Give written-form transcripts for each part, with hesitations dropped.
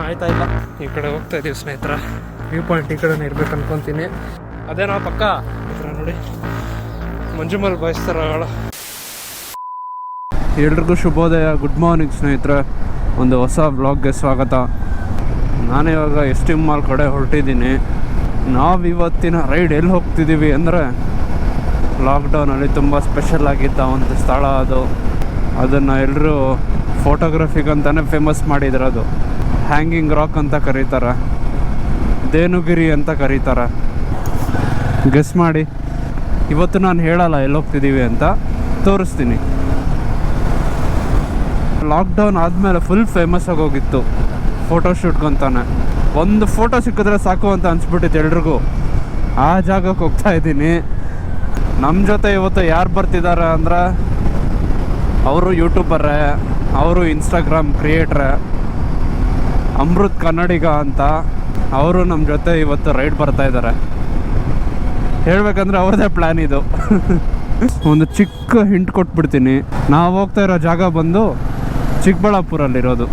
ಆಯ್ತಾ ಇಲ್ಲ. ಈ ಕಡೆ ಹೋಗ್ತಾ ಇದೀವಿ ಸ್ನೇಹಿತರ. ವ್ಯೂ ಪಾಯಿಂಟ್ ಈ ಕಡೆನೇ ಇರ್ಬೇಕು ಅನ್ಕೊತೀನಿ. ಅದೇ ನಾವು ಪಕ್ಕ ನೋಡಿ ಮಂಜುಮಲ್ ಬಾಯಿಸ್ತಾರಗಳ. ಎಲ್ರಿಗೂ ಶುಭೋದಯ, ಗುಡ್ ಮಾರ್ನಿಂಗ್ ಸ್ನೇಹಿತರೆ. ಒಂದು ಹೊಸ ವ್ಲಾಗ್ಗೆ ಸ್ವಾಗತ. ನಾನಿವಾಗ ಎಸ್.ಟಿ. ಮಾಲ್ ಕಡೆ ಹೊರಟಿದ್ದೀನಿ. ನಾವಿವತ್ತಿನ ರೈಡ್ ಎಲ್ಲಿ ಹೋಗ್ತಿದ್ದೀವಿ ಅಂದರೆ ಲಾಕ್ಡೌನಲ್ಲಿ ತುಂಬ ಸ್ಪೆಷಲ್ ಆಗಿದ್ದ ಒಂದು ಸ್ಥಳ ಅದು. ಅದನ್ನು ಎಲ್ಲರೂ ಫೋಟೋಗ್ರಫಿಗಂತಲೇ ಫೇಮಸ್ ಮಾಡಿದ್ರು. ಅದು ಹ್ಯಾಂಗಿಂಗ್ ರಾಕ್ ಅಂತ ಕರೀತಾರೆ, ದೇನುಗಿರಿ ಅಂತ ಕರೀತಾರೆ. ಗೆಸ್ ಮಾಡಿ. ಇವತ್ತು ನಾನು ಹೇಳಲ್ಲ ಎಲ್ಲಿ ಹೋಗ್ತಿದ್ದೀವಿ ಅಂತ, ತೋರಿಸ್ತೀನಿ. ಲಾಕ್ಡೌನ್ ಆದಮೇಲೆ ಫುಲ್ ಫೇಮಸ್ ಆಗೋಗಿತ್ತು ಫೋಟೋಶೂಟ್ಗಂತಾನೆ. ಒಂದು ಫೋಟೋ ಸಿಕ್ಕಿದ್ರೆ ಸಾಕು ಅಂತ ಅನಿಸ್ಬಿಟ್ಟಿತ್ತು ಎಲ್ರಿಗೂ. ಆ ಜಾಗಕ್ಕೆ ಹೋಗ್ತಾ ಇದ್ದೀನಿ. ನಮ್ಮ ಜೊತೆ ಇವತ್ತು ಯಾರು ಬರ್ತಿದ್ದಾರೆ ಅಂದ್ರೆ ಅವರು ಯೂಟ್ಯೂಬರ್ರೇ, ಅವರು ಇನ್ಸ್ಟಾಗ್ರಾಮ್ ಕ್ರಿಯೇಟ್ರೇ, ಅಮೃತ್ ಕನ್ನಡಿಗ ಅಂತ. ಅವರು ನಮ್ಮ ಜೊತೆ ಇವತ್ತು ರೈಡ್ ಬರ್ತಾ ಇದ್ದಾರೆ. ಹೇಳ್ಬೇಕಂದ್ರೆ ಅವ್ರದ್ದೇ ಪ್ಲ್ಯಾನ್ ಇದು. ಒಂದು ಚಿಕ್ಕ ಹಿಂಟ್ ಕೊಟ್ಬಿಡ್ತೀನಿ. ನಾವು ಹೋಗ್ತಾ ಇರೋ ಜಾಗ ಬಂದು ಚಿಕ್ಕಬಳ್ಳಾಪುರಲ್ಲಿರೋದು.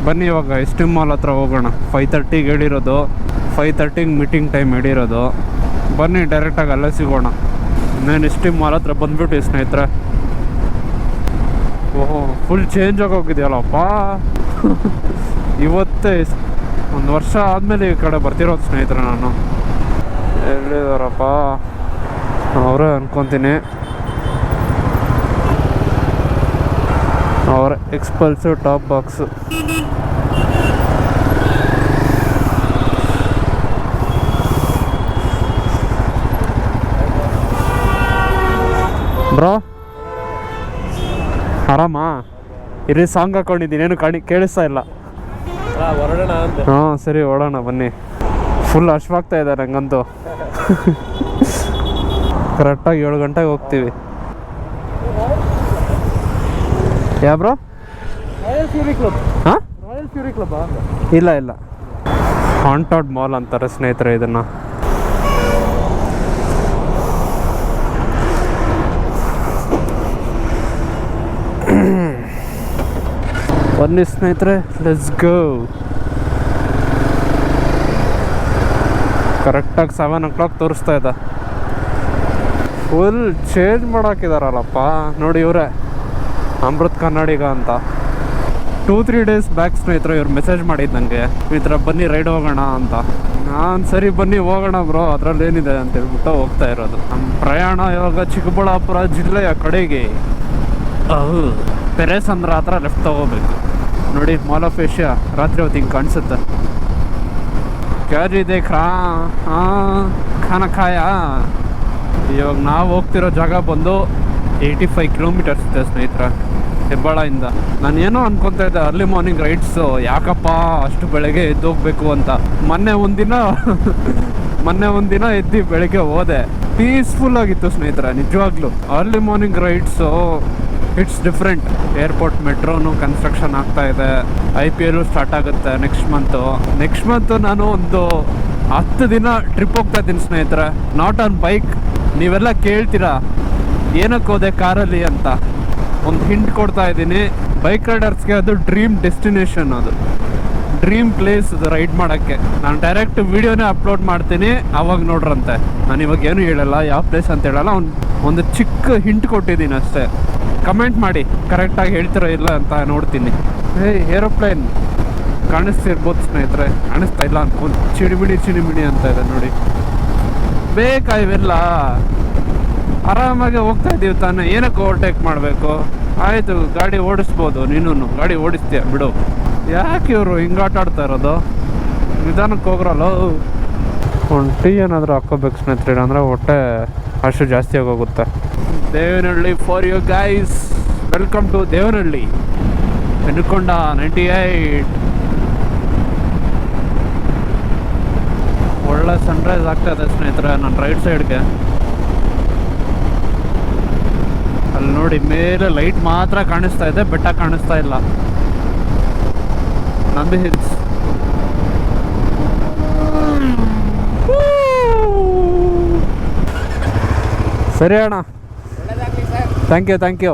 ಬನ್ನಿ ಇವಾಗ ಎಸ್.ಟಿ. ಮಾಲ್ ಹತ್ರ ಹೋಗೋಣ. 5:30ಗೆ ಹೇಳಿರೋದು, 5:30ಗೆ ಮೀಟಿಂಗ್ ಟೈಮ್ ಹೇಳಿರೋದು. ಬನ್ನಿ ಡೈರೆಕ್ಟಾಗಿ ಅಲ್ಲೇ ಸಿಗೋಣ. ಇನ್ನೇನು ಎಸ್.ಟಿ. ಮಾಲ್ ಹತ್ರ ಬಂದ್ಬಿಟ್ಟು ಸ್ನೇಹಿತರೆ. ಓಹೋ, ಫುಲ್ ಚೇಂಜ್ ಆಗೋಗಿದೆಯಲ್ಲಪ್ಪ. ಇವತ್ತೇ ಒಂದು ವರ್ಷ ಆದಮೇಲೆ ಈ ಕಡೆ ಬರ್ತಿರೋದು ಸ್ನೇಹಿತರೆ. ನಾನು ಎಲ್ಲಿದ್ದಾರಪ್ಪ ಅವರೇ ಅನ್ಕೊತೀನಿ. ಅವರ ಎಕ್ಸ್ಪಲ್ಸಿವ್ ಟಾಪ್ ಬಾಕ್ಸು. ಬ್ರೋ ಆರಾಮಾ? ಇರಿ, ಸಾಂಗ್ ಹಾಕೊಂಡಿದ್ದೀನಿ, ಏನು ಕೇಳಿಸ್ತಾ ಇಲ್ಲ. ಹಾಂ ಸರಿ, ಓಡೋಣ ಬನ್ನಿ. ಫುಲ್ ಅಶ್ವಾಗ್ತಾ ಇದ್ದಾರೆ ಹಂಗಂತೂ. ಕರೆಕ್ಟಾಗಿ 7 ಗಂಟೆಗೆ ಹೋಗ್ತೀವಿ. ಯಾ ಬ್ರೋ? ಹಾಂ, ಇಲ್ಲ ಇಲ್ಲ, ಹಾಂಟೆಡ್ ಮಾಲ್ ಅಂತಾರೆ ಸ್ನೇಹಿತರೆ ಇದನ್ನು. ಬನ್ನಿ ಸ್ನೇಹಿತರೆ, ಲೆಟ್ಸ್ ಗೋ. ಕರೆಕ್ಟಾಗಿ 7 o'clock ತೋರಿಸ್ತಾ ಇದೆ. ಫುಲ್ ಚೇಂಜ್ ಮಾಡಾಕಿದಾರಲ್ಲಪ್ಪ. ನೋಡಿ ಇವರೇ ಅಮೃತ್ ಕನ್ನಡಿಗ ಅಂತ. 2-3 ಡೇಸ್ ಬ್ಯಾಕ್ ಸ್ನೇಹಿತರೆ ಇವ್ರು ಮೆಸೇಜ್ ಮಾಡಿದ್ದು ನನಗೆ, ಈ ಥರ ಬನ್ನಿ ರೈಡ್ ಹೋಗೋಣ ಅಂತ. ನಾನು ಸರಿ ಬನ್ನಿ ಹೋಗೋಣ ಬ್ರೋ, ಅದರಲ್ಲಿ ಏನಿದೆ ಅಂತ ಹೇಳ್ಬಿಟ್ಟು ಹೋಗ್ತಾ ಇರೋದು. ನಮ್ಮ ಪ್ರಯಾಣ ಇವಾಗ ಚಿಕ್ಕಬಳ್ಳಾಪುರ ಜಿಲ್ಲೆಯ ಕಡೆಗೆ. ಪೆರೇಸಂದ್ರ ಹತ್ರ ಲೆಫ್ಟ್ ತಗೋಬೇಕು. ನೋಡಿ ಮಾಲ್ ಆಫ್ ಏಷ್ಯಾ ರಾತ್ರಿ ಹೊತ್ತು ಹಿಂಗೆ ಕಾಣಿಸುತ್ತೆ. ಕ್ಯಾರಿ ದೇಖ್ ರಾ ಖಾನ ಖಾಯ. ಇವಾಗ ನಾವು ಹೋಗ್ತಿರೋ ಜಾಗ ಬಂದು 85 ಕಿಲೋಮೀಟರ್ಸ್ ಇದೆ ಸ್ನೇಹಿತರೆ, ಹೆಬ್ಬಾಳದಿಂದ. ನಾನು ಏನೋ ಅನ್ಕೊತಾ ಇದ್ದೆ ಅರ್ಲಿ ಮಾರ್ನಿಂಗ್ ರೈಡ್ಸು ಯಾಕಪ್ಪ ಅಷ್ಟು ಬೆಳಗ್ಗೆ ಎದ್ದು ಹೋಗ್ಬೇಕು ಅಂತ. ಮೊನ್ನೆ ಒಂದಿನ ಎದ್ದು ಬೆಳಗ್ಗೆ ಹೋದೆ, ಪೀಸ್ಫುಲ್ ಆಗಿತ್ತು ಸ್ನೇಹಿತರೆ. ನಿಜವಾಗ್ಲೂ early morning rides it's different. Airport ಮೆಟ್ರೋನು ಕನ್ಸ್ಟ್ರಕ್ಷನ್ ಆಗ್ತಾ ಇದೆ. IPL ಸ್ಟಾರ್ಟ್ ಆಗುತ್ತೆ ನೆಕ್ಸ್ಟ್ ಮಂತು. ನಾನು ಒಂದು 10 ದಿನ ಟ್ರಿಪ್ ಹೋಗ್ತಾ ಇದ್ದೀನಿ ಸ್ನೇಹಿತರೆ, ನಾಟ್ ಆನ್ ಬೈಕ್. ನೀವೆಲ್ಲ ಕೇಳ್ತೀರಾ ಏನಕ್ಕೆ ಹೋದೆ ಕಾರಲ್ಲಿ ಅಂತ. ಒಂದು ಹಿಂಟ್ ಕೊಡ್ತಾ ಇದ್ದೀನಿ. ಬೈಕ್ ರೈಡರ್ಸ್ಗೆ ಅದು ಡ್ರೀಮ್ ಡೆಸ್ಟಿನೇಷನ್, ಅದು ಡ್ರೀಮ್ ಪ್ಲೇಸ್ ಅದು ರೈಡ್ ಮಾಡೋಕ್ಕೆ. ನಾನು ಡೈರೆಕ್ಟ್ ವೀಡಿಯೋನೇ ಅಪ್ಲೋಡ್ ಮಾಡ್ತೀನಿ, ಆವಾಗ ನೋಡ್ರಂತೆ. ನಾನು ಇವಾಗ ಏನು ಹೇಳಲ್ಲ, ಯಾವ ಪ್ಲೇಸ್ ಅಂತ ಹೇಳಲ್ಲ. ಒಂದು ಚಿಕ್ಕ ಹಿಂಟ್ ಕೊಟ್ಟಿದ್ದೀನಿ ಅಷ್ಟೇ. ಕಮೆಂಟ್ ಮಾಡಿ ಕರೆಕ್ಟಾಗಿ ಹೇಳ್ತಿರೋ ಇಲ್ಲ ಅಂತ ನೋಡ್ತೀನಿ. ಏರೋಪ್ಲೇನ್ ಕಾಣಿಸ್ತಿರ್ಬೋದು ಸ್ನೇಹಿತರೆ, ಕಾಣಿಸ್ತಾ ಇಲ್ಲ ಅನ್ಕೊಂಡು ಚಿಣಿಮಿಣಿ ಅಂತ ಇದೆ ನೋಡಿ. ಬೇಕಾ ಇವೆಲ್ಲ? ಆರಾಮಾಗಿ ಹೋಗ್ತಾ ಇದ್ದೀವಿ ತಾನೆ, ಏನಕ್ಕೆ ಓವರ್ಟೇಕ್ ಮಾಡಬೇಕು? ಆಯಿತು, ಗಾಡಿ ಓಡಿಸ್ಬೋದು, ನೀನು ಗಾಡಿ ಓಡಿಸ್ತೀಯ ಬಿಡು. ಯಾಕೆ ಇವರು ಹಿಂಗೆ ಆಟ ಆಡ್ತಾ ಇರೋದು? ನಿಧಾನಕ್ಕೆ ಹೋಗ್ರಲ್ಲ. ಒಂದು ಟೀ ಏನಾದರೂ ಹಾಕ್ಕೋಬೇಕು ಸ್ನೇಹಿತರೆ, ಅಂದರೆ ಹೊಟ್ಟೆ ಅಷ್ಟು ಜಾಸ್ತಿ ಆಗೋಗುತ್ತೆ. Devanahalli for you guys, welcome to Devanahalli. ಎನ್ಕೊಂಡ 98. ಒಳ್ಳೆ ಸನ್ರೈಸ್ ಆಗ್ತಾ ಇದೆ ಸ್ನೇಹಿತರೆ ನನ್ನ ರೈಟ್ ಸೈಡ್ಗೆ. ಅಲ್ಲಿ ನೋಡಿ ಮೇಲೆ ಲೈಟ್ ಮಾತ್ರ ಕಾಣಿಸ್ತಾ ಇದೆ, ಬೆಟ್ಟ ಕಾಣಿಸ್ತಾ ಇಲ್ಲ. ನಂದಿ ಹಿಲ್ಸ್. ಸರಿ ಅಣ್ಣ, ಥ್ಯಾಂಕ್ ಯು.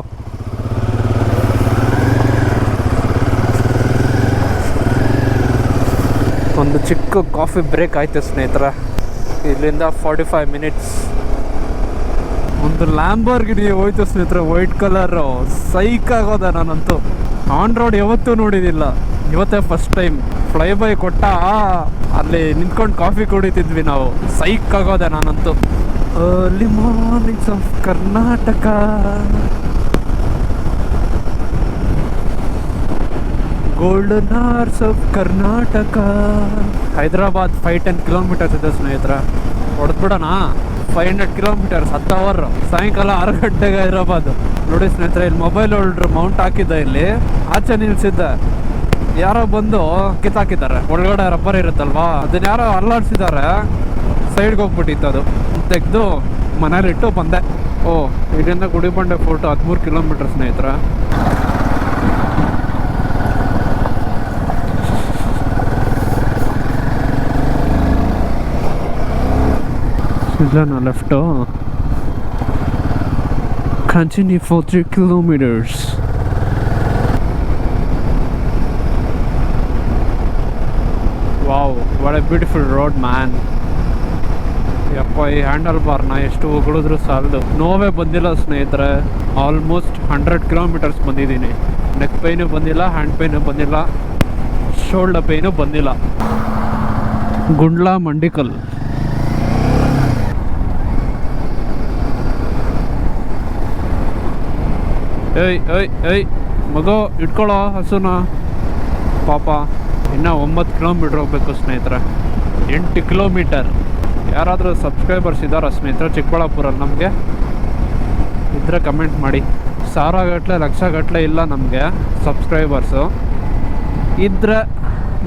ಒಂದು ಚಿಕ್ಕ ಕಾಫಿ ಬ್ರೇಕ್ ಆಯ್ತು ಸ್ನೇಹಿತರೆ. ಇಲ್ಲಿಂದ 45 ಮಿನಿಟ್ಸ್. ಒಂದು ಲ್ಯಾಂಬೋರ್ಗಿನಿ ಹೋಯ್ತು ಸ್ನೇಹಿತರೆ, ವೈಟ್ ಕಲರು. ಸೈಕ್ ಆಗೋದ. ನಾನಂತೂ ಆನ್ ರೋಡ್ ಯಾವತ್ತೂ ನೋಡಿದಿಲ್ಲ, ಇವತ್ತೇ ಫಸ್ಟ್ ಟೈಮ್. ಫ್ಲೈ ಬೈ ಕೊಟ್ಟ ಅಲ್ಲಿ ನಿಂತ್ಕೊಂಡು ಕಾಫಿ ಕುಡಿತಿದ್ವಿ ನಾವು. ಸೈಕ್ ಆಗೋದೆ ನಾನಂತೂ. Early mornings of Karnataka, golden hours of Karnataka. Hyderabad 510 kilometres ಇದೆ ಸ್ನೇಹಿತರೆ. ಹೊಡೆದ್ಬಿಡೋಣ 500 ಕಿಲೋಮೀಟರ್ಸ್ 10 ಅವರ್. ಸಾಯಂಕಾಲ 6 ಗಂಟೆಗೆ ಹೈದರಾಬಾದ್. ನೋಡಿ ಸ್ನೇಹಿತರೆ, ಇಲ್ಲಿ ಮೊಬೈಲ್ ಹೋಲ್ಡ್ರ್ ಮೌಂಟ್ ಹಾಕಿದ್ದೆ, ಇಲ್ಲಿ ಆಚೆ ನಿಲ್ಸಿದ್ದೆ. ಯಾರೋ ಬಂದು ಕಿತ್ತಾಕಿದ್ದಾರೆ. ಒಳಗಡೆ ರಬ್ಬರ್ ಇರುತ್ತಲ್ವಾ, ಅದನ್ನ ಯಾರೋ ಅಲ್ಲಾಡ್ಸಿದ್ದಾರೆ. ಸೈಡ್ಗೆ ಹೋಗ್ಬಿಟ್ಟಿತ್ತು, ಅದು ತೆಗೆದು ಮನೇಲಿಟ್ಟು ಬಂದೆ. ಇಲ್ಲಿಂದ ಗುಡಿಬಂಡೆ ಫೋರ್ಟ್ 13 ಕಿಲೋಮೀಟರ್ ಸ್ನೇಹಿತರೆ. ಇಲ್ಲನಾ left. Continue for 3 kilometers. Wow, what a beautiful road man. ಯಪ್ಪ, ಈ ಹ್ಯಾಂಡಲ್ ಬಾರ್ನ ಎಷ್ಟು ಉಗುಳಿದ್ರು ಸಾಲದು. ನೋವೇ ಬಂದಿಲ್ಲ ಸ್ನೇಹಿತರೆ. ಆಲ್ಮೋಸ್ಟ್ 100 ಕಿಲೋಮೀಟರ್ಸ್ ಬಂದಿದ್ದೀನಿ. ನೆಕ್ ಪೈನು ಬಂದಿಲ್ಲ, ಹ್ಯಾಂಡ್ ಪೈನು ಬಂದಿಲ್ಲ, ಶೋಲ್ಡರ್ ಪೈನು ಬಂದಿಲ್ಲ. ಗುಂಡ್ಲಾ ಮಂಡಿಕಲ್. ಏಯ್ ಮಗು ಇಟ್ಕೊಳ್ಳೋ ಹಸುನ. ಪಾಪ ಇನ್ನೂ 9 ಕಿಲೋಮೀಟ್ರ್ ಹೋಗ್ಬೇಕು ಸ್ನೇಹಿತರೆ. 8 ಕಿಲೋಮೀಟರ್. ಯಾರಾದರೂ ಸಬ್ಸ್ಕ್ರೈಬರ್ಸ್ ಇದ್ದಾರಾ ಸ್ನೇಹಿತರೆ ಚಿಕ್ಕಬಳ್ಳಾಪುರಲ್ಲಿ? ನಮಗೆ ಇದ್ದರೆ ಕಮೆಂಟ್ ಮಾಡಿ. 1000 ಗಟ್ಟಲೆ 1,00,000 ಗಟ್ಟಲೆ ಇಲ್ಲ ನಮಗೆ ಸಬ್ಸ್ಕ್ರೈಬರ್ಸು. ಇದ್ದರೆ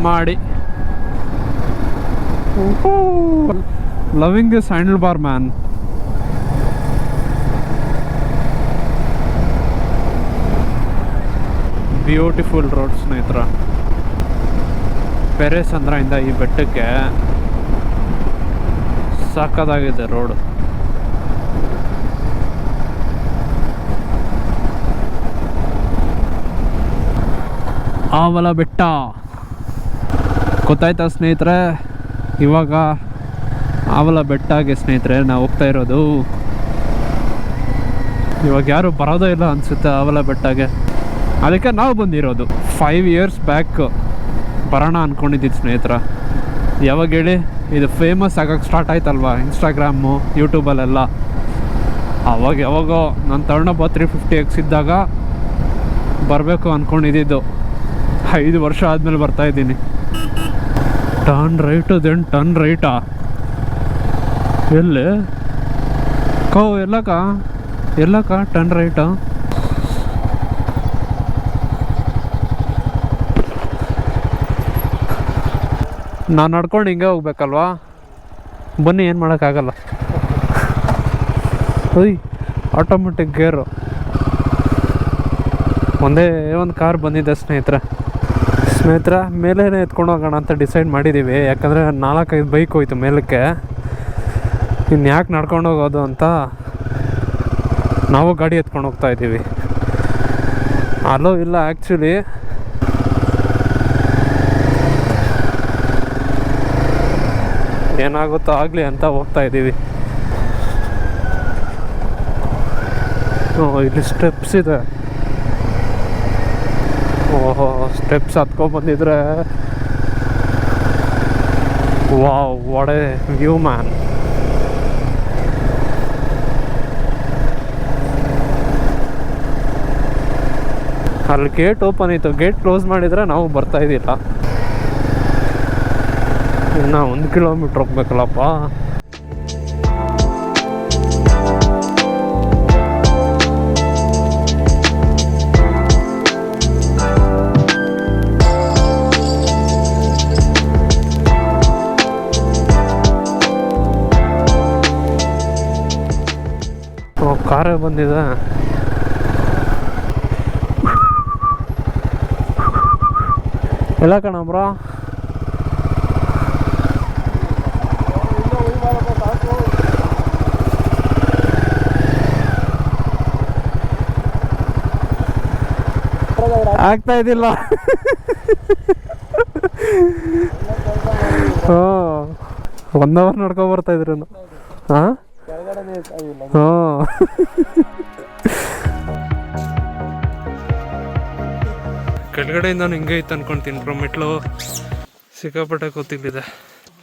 ಮಾಡಿ. Loving this handle bar man. Beautiful road ಸ್ನೇಹಿತರ. ಪೆರೇಸಂದ್ರದಿಂದ ಈ ಬೆಟ್ಟಕ್ಕೆ ಸಾಕಾಗಿದೆ ರೋಡ್. ಆವಲ ಬೆಟ್ಟ ಗೊತ್ತಾಯ್ತಾ ಸ್ನೇಹಿತರೆ? ಇವಾಗ ಆವಲ ಬೆಟ್ಟಗೆ ಸ್ನೇಹಿತರೆ ನಾವು ಹೋಗ್ತಾ ಇರೋದು. ಇವಾಗ ಯಾರು ಬರೋದೇ ಇಲ್ಲ ಅನಿಸುತ್ತೆ ಆವಲ ಬೆಟ್ಟಗೆ. ಅದಕ್ಕೆ ನಾವು ಬಂದಿರೋದು. 5 years ಬ್ಯಾಕ್ ಬರೋಣ ಅಂದ್ಕೊಂಡಿದ್ದಿದ್ದು ಸ್ನೇಹಿತರ. ಯಾವಾಗ ಹೇಳಿ, ಇದು ಫೇಮಸ್ ಆಗೋಕ್ಕೆ ಸ್ಟಾರ್ಟ್ ಆಯ್ತಲ್ವ ಇನ್ಸ್ಟಾಗ್ರಾಮು ಯೂಟ್ಯೂಬಲ್ಲೆಲ್ಲ. ಯಾವಾಗೋ ನಾನು ತಗೊಂಡೊಬ್ಬ 350X ಇದ್ದಾಗ ಬರಬೇಕು ಅಂದ್ಕೊಂಡಿದ್ದು. 5 ವರ್ಷ ಆದಮೇಲೆ ಬರ್ತಾಯಿದ್ದೀನಿ. ಟರ್ನ್ ರೈಟು ದೆನ್ ಟರ್ನ್ ರೈಟಾ? ಎಲ್ಲಿ ಎಲ್ಲಕ್ಕ ಟರ್ನ್ ರೈಟಾ? ನಾನು ನಡ್ಕೊಂಡು ಹಿಂಗೆ ಹೋಗ್ಬೇಕಲ್ವಾ? ಬನ್ನಿ, ಏನು ಮಾಡೋಕ್ಕಾಗಲ್ಲ. ಆಟೋಮೆಟಿಕ್ ಗೇರು. ಒಂದೇ ಒಂದು ಕಾರ್ ಬಂದಿದೆ ಸ್ನೇಹಿತರೆ. ಮೇಲೇ ಎತ್ಕೊಂಡು ಹೋಗೋಣ ಅಂತ ಡಿಸೈಡ್ ಮಾಡಿದ್ದೀವಿ. ಯಾಕಂದರೆ 4-5 ಬೈಕ್ ಹೋಯ್ತು ಮೇಲಕ್ಕೆ. ಇನ್ನು ಯಾಕೆ ನಡ್ಕೊಂಡು ಹೋಗೋದು ಅಂತ ನಾವು ಗಾಡಿ ಎತ್ಕೊಂಡು ಹೋಗ್ತಾ ಇದ್ದೀವಿ. ಅಲೋ ಇಲ್ಲ ಆ್ಯಕ್ಚುಲಿ. ಏನಾಗುತ್ತೋ ಆಗಲಿ ಅಂತ ಹೋಗ್ತಾ ಇದ್ದೀವಿ. ಇಲ್ಲಿ ಸ್ಟೆಪ್ಸ್ ಇದೆ. ಓಹೋ, ಸ್ಟೆಪ್ಸ್ ಹತ್ಕೊಂಡ್ಬಂದಿದ್ರೆ wow, what a view man. ಅಲ್ಲಿ ಗೇಟ್ ಓಪನ್ ಇತ್ತು. ಗೇಟ್ ಕ್ಲೋಸ್ ಮಾಡಿದರೆ ನಾವು ಬರ್ತಾ ಇದ್ದಿಲ್ಲ. ಇನ್ನು 1 ಕಿಲೋಮೀಟ್ರ್ ಹೋಗ್ಬೇಕಲ್ಲಪ್ಪ. ಕಾರೇ ಬಂದಿದೆ. ಎಲ್ಲ ಕಣ ಬ್ರೋ. ಆಗ್ತಾ ಇದ್ದಿಲ್ಲ. ಹಾಂ 1 ಅವರ್ ನಡ್ಕೊಂಡು ಬರ್ತಾ ಇದ್ರು. ಹಾಂ ಹಾಂ ಕೆಳಗಡೆಯಿಂದ ನಾನು ಹಿಂಗೆ ಇತ್ತು ಅನ್ಕೊಳ್ತೀನಿ ಬ್ರೋ. ಮೆಟ್ಲು ಸಿಕ್ಕಾಪಟ್ಟೆ ಕೂತಿಲ್ಲಿದೆ.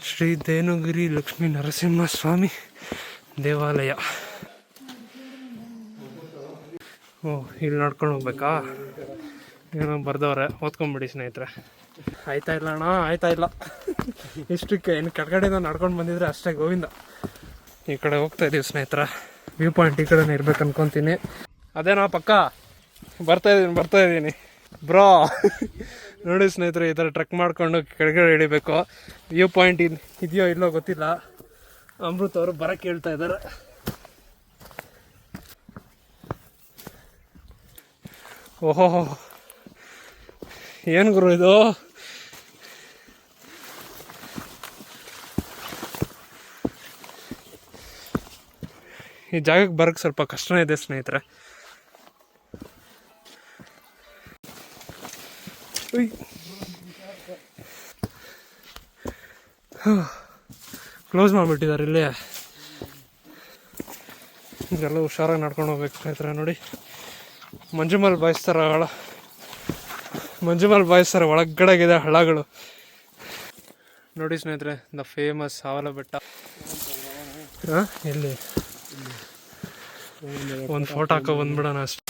ಶ್ರೀ ಧೇನುಗಿರಿ ಲಕ್ಷ್ಮೀ ನರಸಿಂಹಸ್ವಾಮಿ ದೇವಾಲಯ. ಓ ಇಲ್ಲಿ ನಡ್ಕೊಂಡು ಹೋಗ್ಬೇಕಾ? ಏನೋ ಬರ್ದವ್ರೆ, ಓದ್ಕೊಂಬಿಡಿ ಸ್ನೇಹಿತರೆ. ಆಯ್ತಾ ಇಲ್ಲ ಅಣ್ಣ, ಆಯ್ತಾ ಇಲ್ಲ. ಇಷ್ಟಕ್ಕೆ ಇನ್ನು ಕೆಳಗಡೆಯಿಂದ ನಡ್ಕೊಂಡು ಬಂದಿದ್ರೆ ಅಷ್ಟೇ ಗೋವಿಂದ. ಈ ಕಡೆ ಹೋಗ್ತಾ ಇದ್ದೀವಿ ಸ್ನೇಹಿತರೆ. ವ್ಯೂ ಪಾಯಿಂಟ್ ಈ ಕಡೆನೇ ಇರ್ಬೇಕು ಅನ್ಕೊತೀನಿ. ಅದೇನೋ ಪಕ್ಕ ಬರ್ತಾ ಇದ್ದೀನಿ ಬ್ರೋ. ನೋಡಿ ಸ್ನೇಹಿತರೆ, ಈ ಥರ ಟ್ರೆಕ್ ಮಾಡ್ಕೊಂಡು ಕೆಳಗಡೆ ಇಳಿಬೇಕು. ವ್ಯೂ ಪಾಯಿಂಟ್ ಇದೆಯೋ ಇಲ್ಲೋ ಗೊತ್ತಿಲ್ಲ. ಅಮೃತ್ ಅವರು ಬರೋಕ್ಕೆ ಹೇಳ್ತಾ ಇದ್ದಾರೆ. ಓಹೋ ಏನು ಗುರು ಇದು? ಈ ಜಾಗಕ್ಕೆ ಬರೋಕ್ಕೆ ಸ್ವಲ್ಪ ಕಷ್ಟನೇ ಇದೆ ಸ್ನೇಹಿತರೆ. ಕ್ಲೋಸ್ ಮಾಡಿಬಿಟ್ಟಿದ್ದಾರೆ ಇಲ್ಲಿ. ಇದೆಲ್ಲ ಹುಷಾರಾಗಿ ನಡ್ಕೊಂಡು ಹೋಗ್ಬೇಕು ಸ್ನೇಹಿತರೆ. ನೋಡಿ ಮಂಜುಮಲ್ ಬಾಯಿಸ್ತಾರೆ ಒಳಗಡೆಗಿದೆ ಹಳ್ಳಗಳು. ನೋಡಿ ಸ್ನೇಹಿತರೆ, ದ ಫೇಮಸ್ ಹಾವಲ ಬೆಟ್ಟ. ಎಲ್ಲಿ ಒಂದು ಫೋಟೋ ಹಾಕೋ ಬಂದ್ಬಿಡೋಣ ಅಷ್ಟೆ.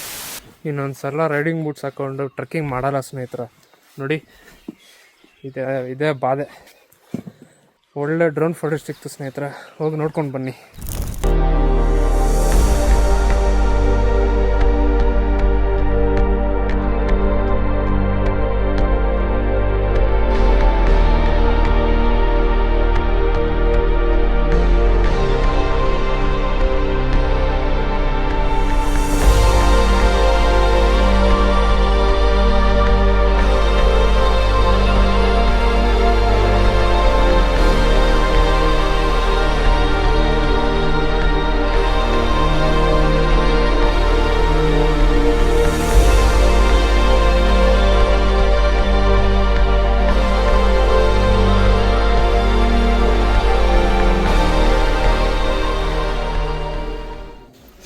ಇನ್ನೊಂದ್ಸಲ ರೈಡಿಂಗ್ ಬೂಟ್ಸ್ ಹಾಕೊಂಡು ಟ್ರೆಕ್ಕಿಂಗ್ ಮಾಡಲ್ಲ ಸ್ನೇಹಿತರೆ. ನೋಡಿ ಇದೇ ಬಾಧೆ. ಒಳ್ಳೆ ಡ್ರೋನ್ ಫೋಟೋ ಸಿಕ್ತು ಸ್ನೇಹಿತರೆ, ಹೋಗಿ ನೋಡ್ಕೊಂಡು ಬನ್ನಿ.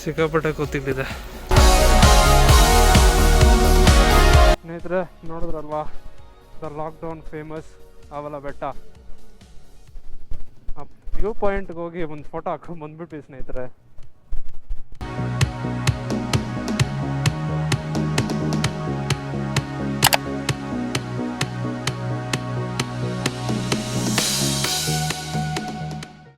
ಸಿಕ್ಕಾಪಟ್ಟೆ ಕೂತಿದ್ದಿದೆ ಸ್ನೇಹಿತರೆ. ನೋಡಿದ್ರಲ್ವಾ, ದ ಲಾಕ್ಡೌನ್ ಫೇಮಸ್ ಹಾವಲ ಬೆಟ್ಟ. ವ್ಯೂ ಪಾಯಿಂಟ್ಗೆ ಹೋಗಿ ಒಂದು ಫೋಟೋ ಹಾಕೊಂಡು ಬಂದ್ಬಿಟ್ವಿ ಸ್ನೇಹಿತರೆ.